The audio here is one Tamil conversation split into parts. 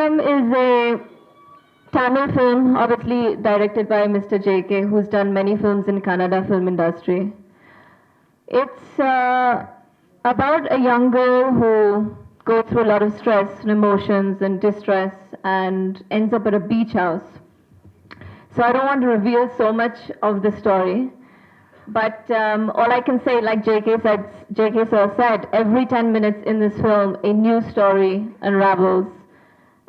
Time is a Tamil film, obviously directed by Mr. J.K., who's done many films in Kannada film industry. It's about a young girl who goes through a lot of stress and emotions and distress and ends up at a beach house. So I don't want to reveal so much of the story, but all I can say, like J.K. Sir said, every 10 minutes in this film, a new story unravels,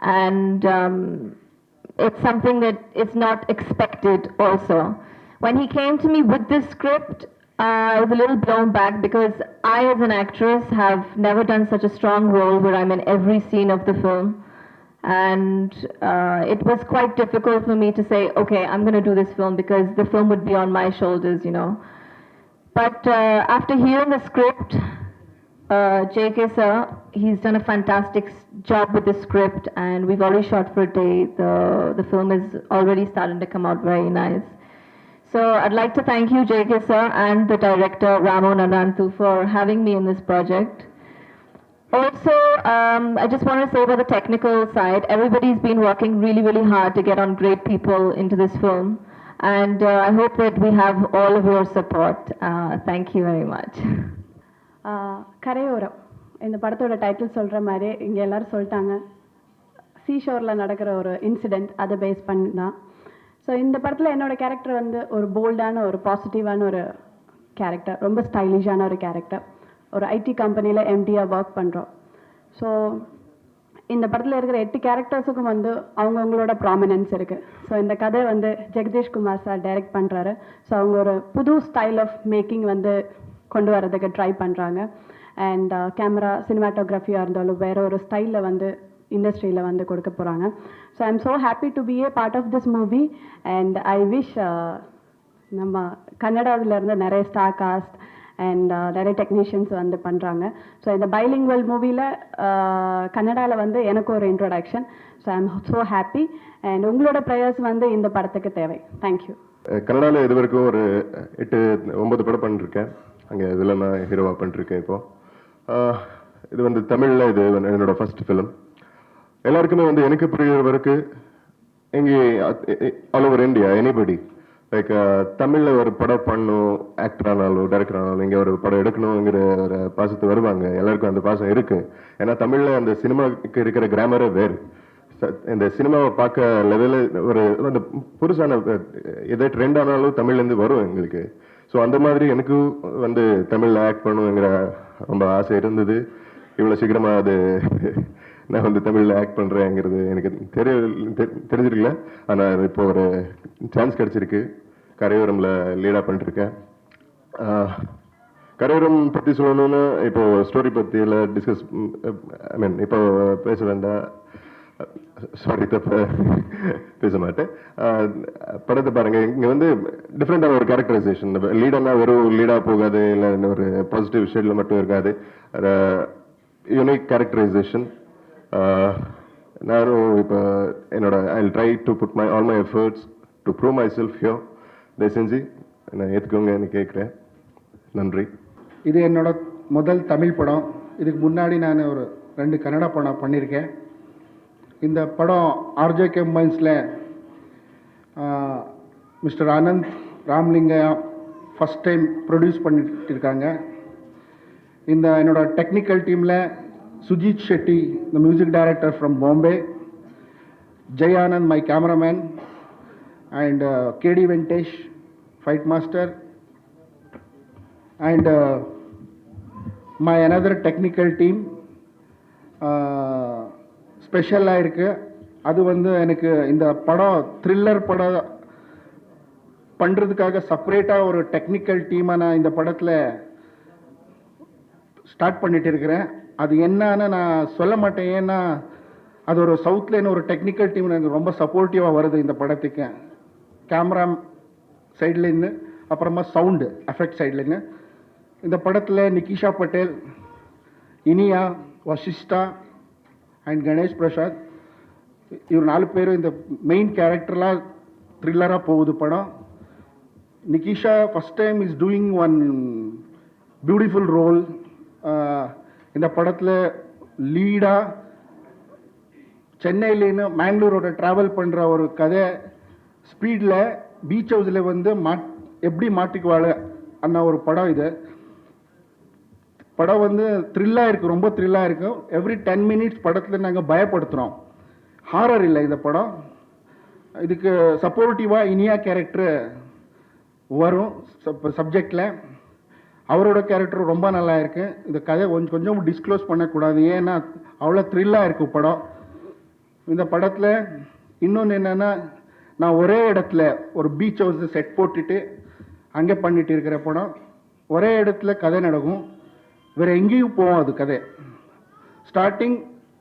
and it's something that is not expected also. When he came to me with this script, I was a little blown back because I, as an actress, have never done such a strong role where I'm in every scene of the film. And it was quite difficult for me to say, okay, I'm going to do this film because the film would be on my shoulders, you know. But after hearing the script, J.K. Sir, he's done a fantastic job with the script, and we've already shot for a day. The film is already starting to come out very nice. So I'd like to thank you, J.K. Sir, and the director, Ramon Ananthu, for having me in this project. Also, I just want to say about the technical side, everybody's been working really, really hard to get on great people into this film. And I hope that we have all of your support. Thank you very much. கரையோரம் இந்த படத்தோட டைட்டில் சொல்கிற மாதிரி இங்கே எல்லோரும் சொல்லிட்டாங்க. சீஷோரில் நடக்கிற ஒரு இன்சிடெண்ட் அதை பேஸ் பண்ணி தான். ஸோ இந்த படத்தில் என்னோடய கேரக்டர் வந்து ஒரு போல்டான ஒரு பாசிட்டிவான ஒரு கேரக்டர், ரொம்ப ஸ்டைலிஷான ஒரு கேரக்டர். ஒரு ஐடி கம்பெனியில் எம்டியாக ஒர்க் பண்ணுறோம். ஸோ இந்த படத்தில் இருக்கிற 8 கேரக்டர்ஸுக்கும் வந்து அவங்கவுங்களோட ப்ராமினன்ஸ் இருக்குது. ஸோ இந்த கதை வந்து ஜெகதீஷ் குமார் சார் டைரக்ட் பண்ணுறாரு. ஸோ அவங்க ஒரு புது ஸ்டைல் ஆஃப் மேக்கிங் வந்து கொண்டு வரதுக்கு ட்ரை பண்ணுறாங்க. அண்ட் கேமரா சினிமாட்டோகிராஃபியாக இருந்தாலும் வேறு ஒரு ஸ்டைலில் வந்து இண்டஸ்ட்ரியில் வந்து கொடுக்க போகிறாங்க. So I am so happy to be a part of this movie. And I wish நம்ம கன்னடாவிலேருந்து நிறைய ஸ்டார் காஸ்ட் அண்ட் நிறைய டெக்னீஷியன்ஸ் வந்து பண்ணுறாங்க. ஸோ இந்த பைலிங்குவல் மூவியில் கன்னடாவில் வந்து எனக்கு ஒரு introduction. So I am so happy. And உங்களோட ப்ரேயர்ஸ் வந்து இந்த படத்துக்கு தேவை. தேங்க்யூ. கன்னடாவில் இது வரைக்கும் ஒரு 8-9 படம் பண்ணிருக்கேன். அங்கே இதில் நான் ஹீரோவாக பண்ணிருக்கேன். இப்போது இது வந்து தமிழில் இது என்னோடய ஃபர்ஸ்ட் ஃபிலிம். எல்லாருக்குமே வந்து எனக்கு புரிகிற வரைக்கும் இங்கே all over India anybody like தமிழில் ஒரு படம் பண்ணணும், ஆக்டர் ஆனாலும் டைரக்டர் ஆனாலும் இங்கே ஒரு படம் எடுக்கணுங்கிற ஒரு பாசத்து வருவாங்க. எல்லாருக்கும் அந்த பாசம் இருக்குது. ஏன்னா தமிழில் அந்த சினிமாவுக்கு இருக்கிற கிராமரே வேறு. இந்த சினிமாவை பார்க்க லெவலில் ஒரு அந்த புதுசான எதை ட்ரெண்ட் ஆனாலும் தமிழ்லேருந்து வரும் எங்களுக்கு. ஸோ அந்த மாதிரி எனக்கு வந்து தமிழில் ஆக்ட் பண்ணுங்கிற ரொம்ப ஆசை இருந்தது. இவ்வளோ சீக்கிரமாக அது நான் வந்து தமிழில் ஆக்ட் பண்ணுறேங்கிறது எனக்கு தெரிஞ்சிருக்கல. ஆனால் இப்போ ஒரு சான்ஸ் கிடச்சிருக்கு. கரையோரமில் லீடாக பண்ணிட்டுருக்கேன். கரையோரம் பற்றி சொல்லணும்னா இப்போ ஸ்டோரி பற்றியெல்லாம் டிஸ்கஸ் ஐ மீன் இப்போ பேச வேண்டாம். சாரி, தப்ப பேச மாட்டேன். படத்தை பாருங்கள். இங்கே வந்து டிஃப்ரெண்டான ஒரு கேரக்டரைசேஷன். லீடர்னா வெறும் லீடாக போகாது, இல்லை ஒரு பாசிட்டிவ் ஷேடில் மட்டும் இருக்காது. Unique characterisation. நானும் இப்போ என்னோட I try to put all my efforts to prove my self here. தயவு செஞ்சு நான் ஏற்றுக்கோங்கன்னு கேட்குறேன். நன்றி. இது என்னோட முதல் தமிழ் படம். இதுக்கு முன்னாடி நான் ஒரு 2 கன்னடா படம் பண்ணியிருக்கேன். இந்த படம் ஆர்ஜேகே மைன்ஸில் mister Anand Ramlinga first time produce பண்ணிட்டு இருக்காங்க. இந்த என்னோட டெக்னிக்கல் டீமில் Sujith Shetty, the music director from Bombay, Jai Anand, my cameraman, and KD Venkatesh, fight master, and my another technical team ஸ்பெஷலாக இருக்குது. அது வந்து எனக்கு இந்த படம் த்ரில்லர் படம் பண்ணுறதுக்காக செப்பரேட்டாக ஒரு டெக்னிக்கல் டீமை நான் இந்த படத்தில் ஸ்டார்ட் பண்ணிட்டு இருக்கிறேன். அது என்னன்னு நான் சொல்ல மாட்டேன். ஏன்னா அது ஒரு சவுத்லேன்னு ஒரு டெக்னிக்கல் டீம் எனக்கு ரொம்ப சப்போர்ட்டிவாக வருது இந்த படத்துக்கு. கேமரா சைட்லேருந்து, அப்புறமா சவுண்டு எஃபெக்ட் சைட்லேருந்து. இந்த படத்தில் நிகிஷா பட்டேல், இனியா, வசிஷ்டா அண்ட் கணேஷ் பிரசாத், இவர் 4 பேரும் இந்த மெயின் கேரக்டர்லாம் த்ரில்லராக போகுது படம். Nikisha first time is doing one beautiful role. இந்த படத்தில் லீடாக சென்னையிலேருந்து மேங்களூரோட ட்ராவல் பண்ணுற ஒரு கதை ஸ்பீடில் பீச் ஹவுஸில் வந்து எப்படி மாட்டிக்குவாள் அண்ணா ஒரு படம் இது. படம் வந்து த்ரில்லாக இருக்குது, ரொம்ப த்ரில்லாக இருக்கும். எவ்ரி 10 மினிட்ஸ் படத்தில் நாங்கள் பயப்படுத்துகிறோம். ஹாரர் இல்லை இந்த படம். இதுக்கு சப்போர்ட்டிவாக இனியா கேரக்டர் வரும் சப்ஜெக்டில். அவரோட கேரக்டர் ரொம்ப நல்லா இருக்கு. இந்த கதை கொஞ்சம் டிஸ்க்ளோஸ் பண்ணக்கூடாது, ஏன்னா அவ்வளோ த்ரில்லாக இருக்கும் படம். இந்த படத்தில் இன்னொன்று என்னென்னா, நான் ஒரே இடத்துல ஒரு பீச் ஹவுஸ் செட் போட்டுட்டு அங்கே பண்ணிட்டு இருக்கிற படம். ஒரே இடத்துல கதை நடக்கும், வேறு எங்கேயும் போவோம். அது கதை ஸ்டார்டிங்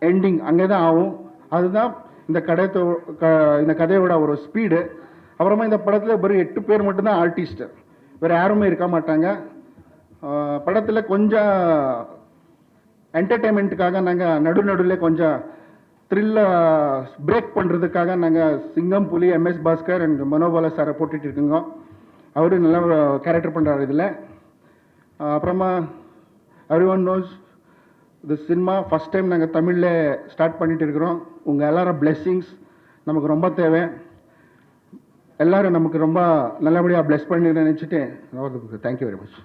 எண்டிங் அங்கே தான் ஆகும். அதுதான் இந்த இந்த கதையோட ஒரு ஸ்பீடு. அப்புறமா இந்த படத்தில் வெறும் 8 பேர் மட்டும்தான் ஆர்டிஸ்ட், வேறு யாருமே இருக்க மாட்டாங்க. படத்தில் கொஞ்சம் என்டர்டெயின்மெண்ட்டுக்காக நாங்கள் நடுவில் கொஞ்சம் த்ரில்லை பிரேக் பண்ணுறதுக்காக நாங்கள் சிங்கம், புலி, MS பாஸ்கர் அண்ட் மனோபாலா சாரை போட்டுட்டு இருக்குங்க. அவரு நல்லா கேரக்டர் பண்ணுறாரு இதில். அப்புறமா எவ்ரிஒன் நோஸ் இந்த சினிமா ஃபஸ்ட் டைம் நாங்கள் தமிழில் ஸ்டார்ட் பண்ணிட்டு இருக்கிறோம். உங்கள் எல்லாரும் பிளெஸ்ஸிங்ஸ் நமக்கு ரொம்ப தேவை. எல்லோரும் நமக்கு ரொம்ப நல்லபடியாக பிளெஸ் பண்ணி நினச்சிட்டு தேங்க்யூ வெரி மச்.